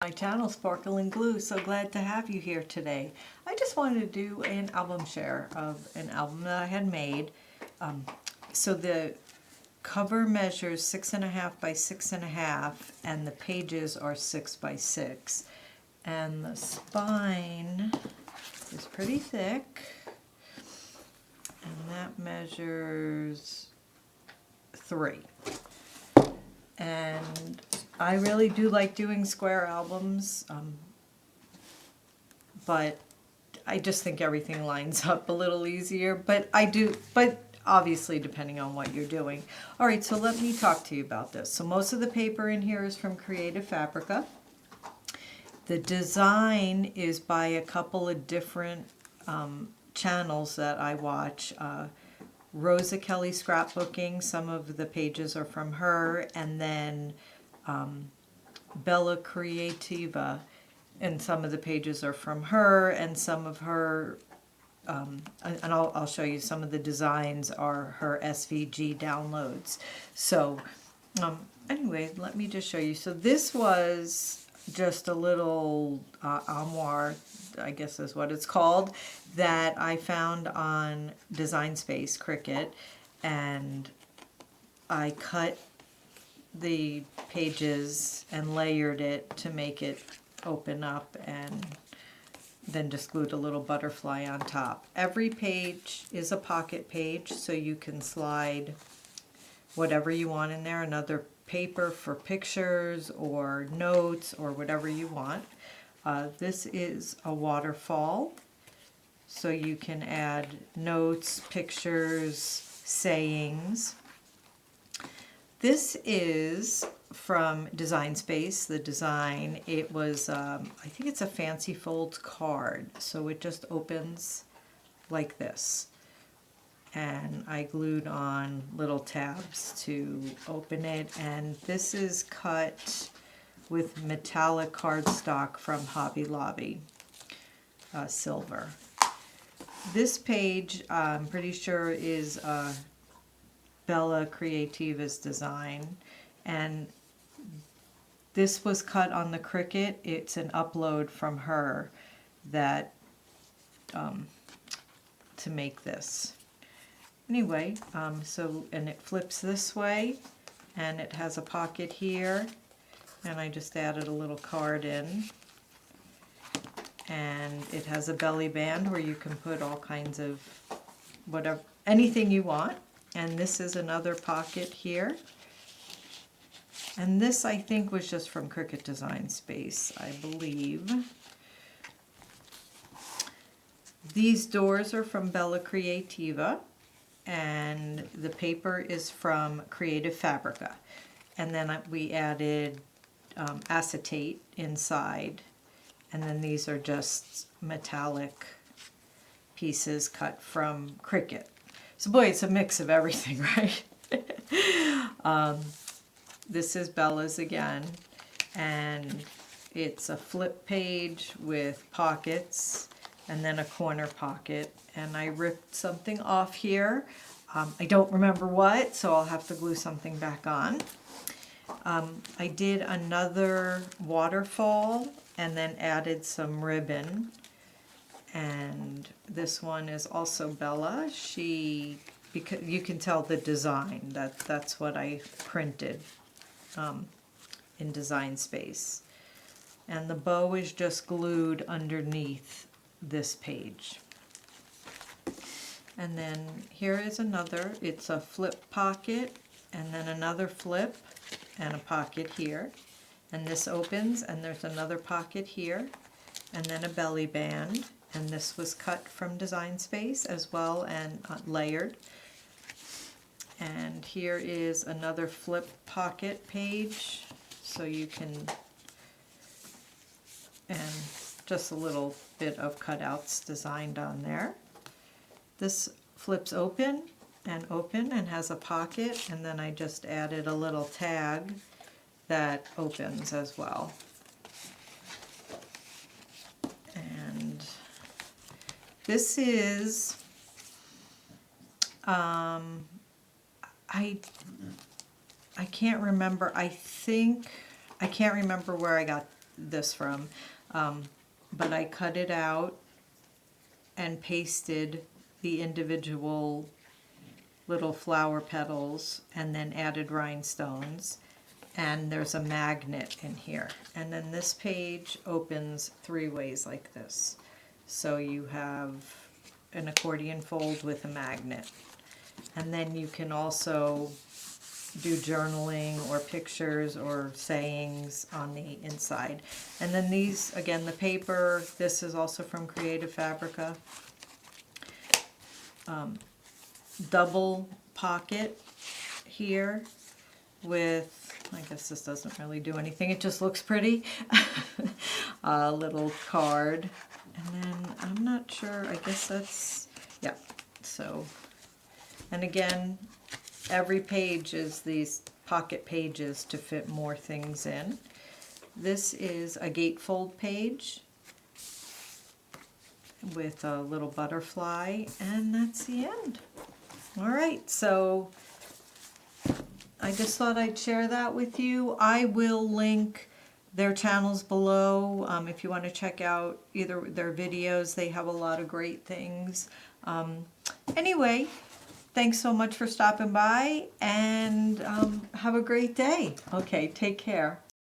My channel, Sparkle and Glue. So glad to have you here today. I just wanted to do an album share of an album that I had made. So the cover measures 6.5 by 6.5 and the pages are 6 by 6. And the spine is pretty thick, and that measures 3. And I really do like doing square albums, but I just think everything lines up a little easier. But obviously depending on what you're doing. All right, so let me talk to you about this. So most of the paper in here is from Creative Fabrica. The design is by a couple of different channels that I watch. Rosa Kelly Scrapbooking, some of the pages are from her, and then Bella Creativa, and some of the pages are from her, and some of her, and I'll show you some of the designs are her SVG downloads. So anyway, let me just show you. So this was just a little armoire, I guess is what it's called, that I found on Design Space Cricut, and I cut the pages and layered it to make it open up, and then just glued a little butterfly on top. Every page is a pocket page, so you can slide whatever you want in there, another paper for pictures or notes or whatever you want. This is a waterfall, so you can add notes, pictures, sayings. This is from Design Space, the design. It was, I think it's a fancy folds card, so it just opens like this. And I glued on little tabs to open it, and this is cut with metallic cardstock from Hobby Lobby, silver. This page, I'm pretty sure, is Bella Creativa's design, and this was cut on the Cricut. It's an upload from her that to make this. Anyway, and it flips this way, and it has a pocket here, and I just added a little card in. And it has a belly band where you can put all kinds of whatever, anything you want. And this is another pocket here. And this, I think, was just from Cricut Design Space, I believe. These doors are from Bella Creativa, and the paper is from Creative Fabrica. And then we added acetate inside, and then these are just metallic pieces cut from Cricut. So boy, it's a mix of everything, right? This is Bella's again, and it's a flip page with pockets and then a corner pocket, and I ripped something off here. I don't remember what, so I'll have to glue something back on. I did another waterfall and then added some ribbon, and this one is also Bella. Because you can tell the design, that's what I printed in Design Space. And the bow is just glued underneath this page. And then here is another, it's a flip pocket, and then another flip, and a pocket here. And this opens, and there's another pocket here, and then a belly band. And this was cut from Design Space as well, and layered. And here is another flip pocket page, so you can, and just a little bit of cutouts designed on there. This flips open and has a pocket, and then I just added a little tag that opens as well. And this is, I can't remember, I can't remember where I got this from, but I cut it out and pasted the individual little flower petals and then added rhinestones. And there's a magnet in here. And then this page opens 3 ways like this. So you have an accordion fold with a magnet. And then you can also do journaling or pictures or sayings on the inside. And then these, again, the paper, this is also from Creative Fabrica. Double pocket here with, I guess this doesn't really do anything, it just looks pretty. A little card. And then I'm not sure, I guess that's, yeah, so, and again, every page is these pocket pages to fit more things in. This is a gatefold page with a little butterfly, and that's the end. All right, so I just thought I'd share that with you. I will link their channels below if you want to check out either their videos. They have a lot of great things. Anyway, thanks so much for stopping by, and have a great day. Okay, take care.